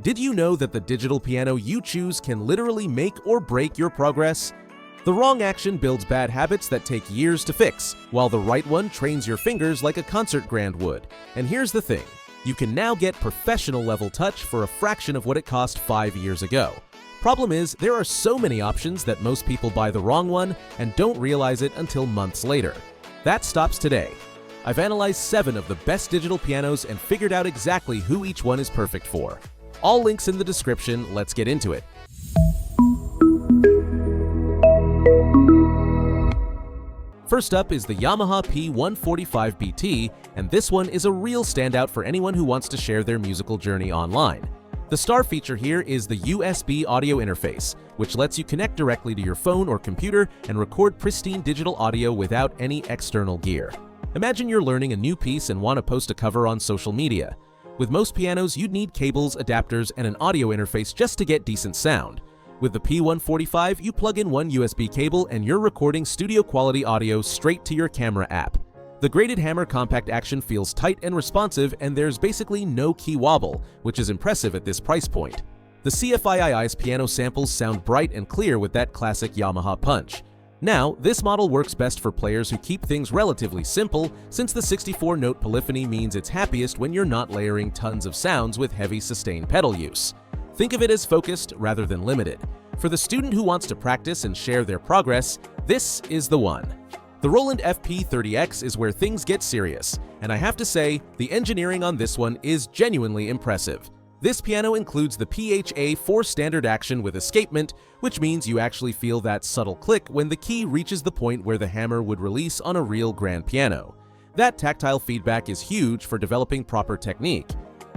Did you know that the digital piano you choose can literally make or break your progress? The wrong action builds bad habits that take years to fix, while the right one trains your fingers like a concert grand would. And here's the thing, you can now get professional level touch for a fraction of what it cost 5 years ago. Problem is, there are so many options that most people buy the wrong one and don't realize it until months later. That stops today. I've analyzed 7 of the best digital pianos and figured out exactly who each one is perfect for. All links in the description, let's get into it. First up is the Yamaha P-145BT, and this one is a real standout for anyone who wants to share their musical journey online. The star feature here is the USB audio interface, which lets you connect directly to your phone or computer and record pristine digital audio without any external gear. Imagine you're learning a new piece and want to post a cover on social media. With most pianos, you'd need cables, adapters, and an audio interface just to get decent sound. With the P-145, you plug in one USB cable and you're recording studio-quality audio straight to your camera app. The graded hammer compact action feels tight and responsive, and there's basically no key wobble, which is impressive at this price point. The CFII's piano samples sound bright and clear with that classic Yamaha punch. Now, this model works best for players who keep things relatively simple, since the 64-note polyphony means it's happiest when you're not layering tons of sounds with heavy sustained pedal use. Think of it as focused rather than limited. For the student who wants to practice and share their progress, this is the one. The Roland FP-30X is where things get serious, and I have to say, the engineering on this one is genuinely impressive. This piano includes the PHA-4 standard action with escapement, which means you actually feel that subtle click when the key reaches the point where the hammer would release on a real grand piano. That tactile feedback is huge for developing proper technique.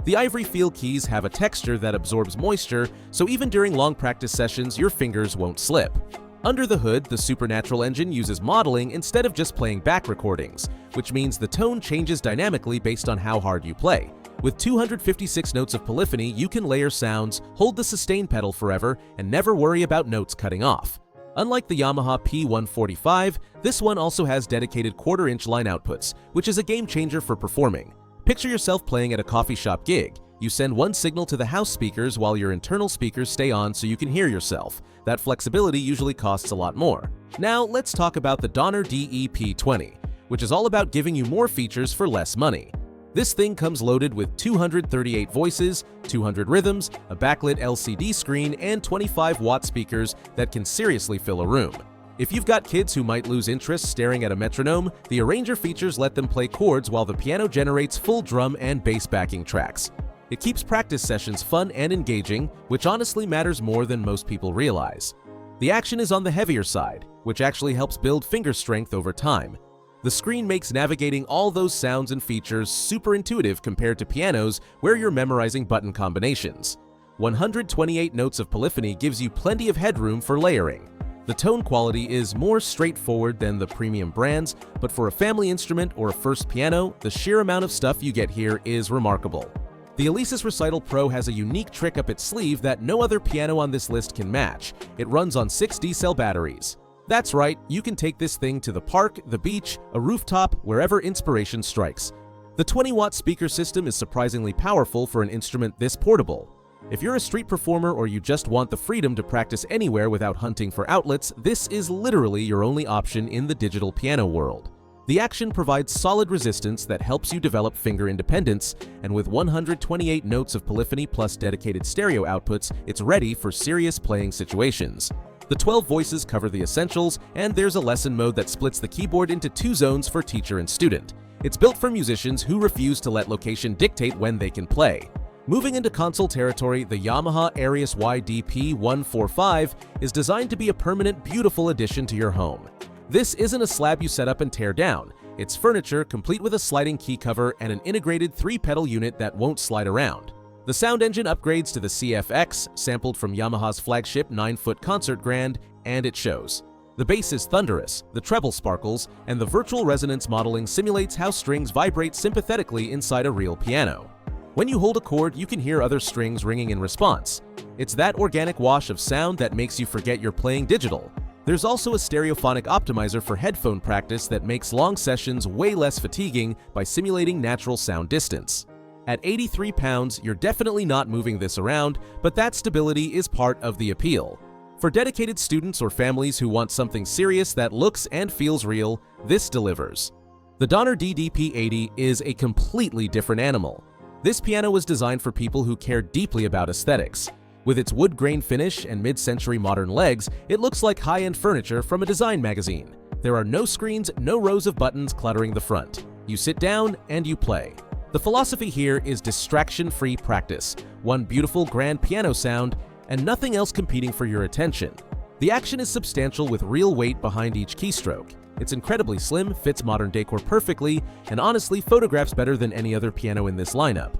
The ivory feel keys have a texture that absorbs moisture, so even during long practice sessions, your fingers won't slip. Under the hood, the Supernatural engine uses modeling instead of just playing back recordings, which means the tone changes dynamically based on how hard you play. With 256 notes of polyphony, you can layer sounds, hold the sustain pedal forever, and never worry about notes cutting off. Unlike the Yamaha P-145, this one also has dedicated quarter-inch line outputs, which is a game changer for performing. Picture yourself playing at a coffee shop gig. You send one signal to the house speakers while your internal speakers stay on so you can hear yourself. That flexibility usually costs a lot more. Now let's talk about the Donner DEP-20, which is all about giving you more features for less money. This thing comes loaded with 238 voices, 200 rhythms, a backlit LCD screen, and 25-watt speakers that can seriously fill a room. If you've got kids who might lose interest staring at a metronome, the arranger features let them play chords while the piano generates full drum and bass backing tracks. It keeps practice sessions fun and engaging, which honestly matters more than most people realize. The action is on the heavier side, which actually helps build finger strength over time. The screen makes navigating all those sounds and features super intuitive compared to pianos where you're memorizing button combinations. 128 notes of polyphony gives you plenty of headroom for layering. The tone quality is more straightforward than the premium brands, but for a family instrument or a first piano, the sheer amount of stuff you get here is remarkable. The Alesis Recital Pro has a unique trick up its sleeve that no other piano on this list can match. It runs on 6 D-cell batteries. That's right, you can take this thing to the park, the beach, a rooftop, wherever inspiration strikes. The 20-watt speaker system is surprisingly powerful for an instrument this portable. If you're a street performer or you just want the freedom to practice anywhere without hunting for outlets, this is literally your only option in the digital piano world. The action provides solid resistance that helps you develop finger independence, and with 128 notes of polyphony plus dedicated stereo outputs, it's ready for serious playing situations. The 12 voices cover the essentials, and there's a lesson mode that splits the keyboard into 2 zones for teacher and student. It's built for musicians who refuse to let location dictate when they can play. Moving into console territory, the Yamaha ARIUS YDP-145 is designed to be a permanent, beautiful addition to your home. This isn't a slab you set up and tear down. It's furniture complete with a sliding key cover and an integrated 3-pedal unit that won't slide around. The sound engine upgrades to the CFX, sampled from Yamaha's flagship 9-foot concert grand, and it shows. The bass is thunderous, the treble sparkles, and the virtual resonance modeling simulates how strings vibrate sympathetically inside a real piano. When you hold a chord, you can hear other strings ringing in response. It's that organic wash of sound that makes you forget you're playing digital. There's also a stereophonic optimizer for headphone practice that makes long sessions way less fatiguing by simulating natural sound distance. At 83 pounds, you're definitely not moving this around, but that stability is part of the appeal. For dedicated students or families who want something serious that looks and feels real, this delivers. The Donner DDP-80 is a completely different animal. This piano was designed for people who care deeply about aesthetics. With its wood grain finish and mid-century modern legs, it looks like high-end furniture from a design magazine. There are no screens, no rows of buttons cluttering the front. You sit down and you play. The philosophy here is distraction-free practice, one beautiful grand piano sound, and nothing else competing for your attention. The action is substantial with real weight behind each keystroke. It's incredibly slim, fits modern decor perfectly, and honestly photographs better than any other piano in this lineup.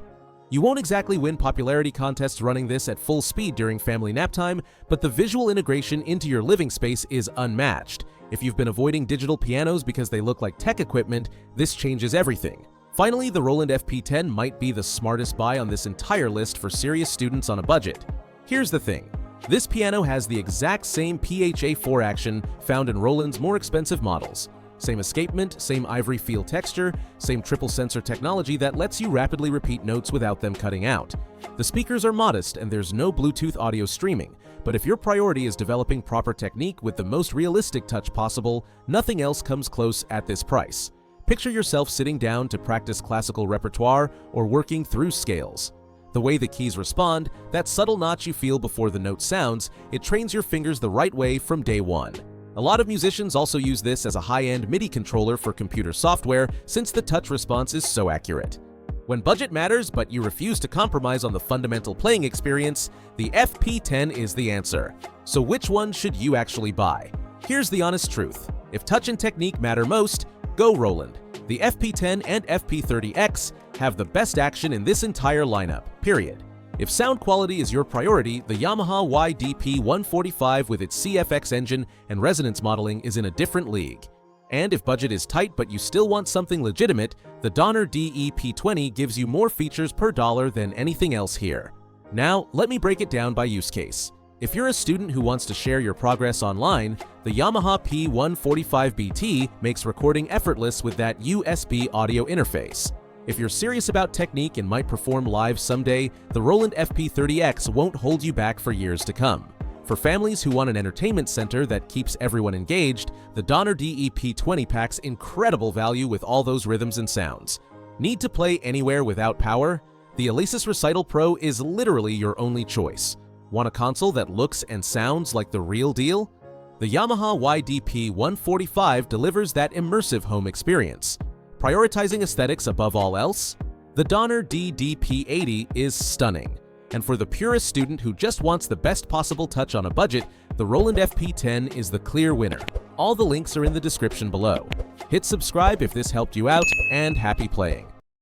You won't exactly win popularity contests running this at full speed during family nap time, but the visual integration into your living space is unmatched. If you've been avoiding digital pianos because they look like tech equipment, this changes everything. Finally, the Roland FP-10 might be the smartest buy on this entire list for serious students on a budget. Here's the thing. This piano has the exact same PHA-4 action found in Roland's more expensive models. Same escapement, same ivory feel texture, same triple sensor technology that lets you rapidly repeat notes without them cutting out. The speakers are modest and there's no Bluetooth audio streaming, but if your priority is developing proper technique with the most realistic touch possible, nothing else comes close at this price. Picture yourself sitting down to practice classical repertoire or working through scales. The way the keys respond, that subtle notch you feel before the note sounds, it trains your fingers the right way from day one. A lot of musicians also use this as a high-end MIDI controller for computer software since the touch response is so accurate. When budget matters but you refuse to compromise on the fundamental playing experience, the FP-10 is the answer. So which one should you actually buy? Here's the honest truth. If touch and technique matter most, go Roland. The FP-10 and FP-30X have the best action in this entire lineup, period. If sound quality is your priority, the Yamaha YDP-145 with its CFX engine and resonance modeling is in a different league. And if budget is tight but you still want something legitimate, the Donner DEP-20 gives you more features per dollar than anything else here. Now, let me break it down by use case. If you're a student who wants to share your progress online, the Yamaha P-145BT makes recording effortless with that USB audio interface. If you're serious about technique and might perform live someday, the Roland FP-30X won't hold you back for years to come. For families who want an entertainment center that keeps everyone engaged, the Donner DEP-20 packs incredible value with all those rhythms and sounds. Need to play anywhere without power? The Alesis Recital Pro is literally your only choice. Want a console that looks and sounds like the real deal? The Yamaha YDP-145 delivers that immersive home experience. Prioritizing aesthetics above all else? The Donner DDP-80 is stunning. And for the purist student who just wants the best possible touch on a budget, the Roland FP-10 is the clear winner. All the links are in the description below. Hit subscribe if this helped you out, and happy playing!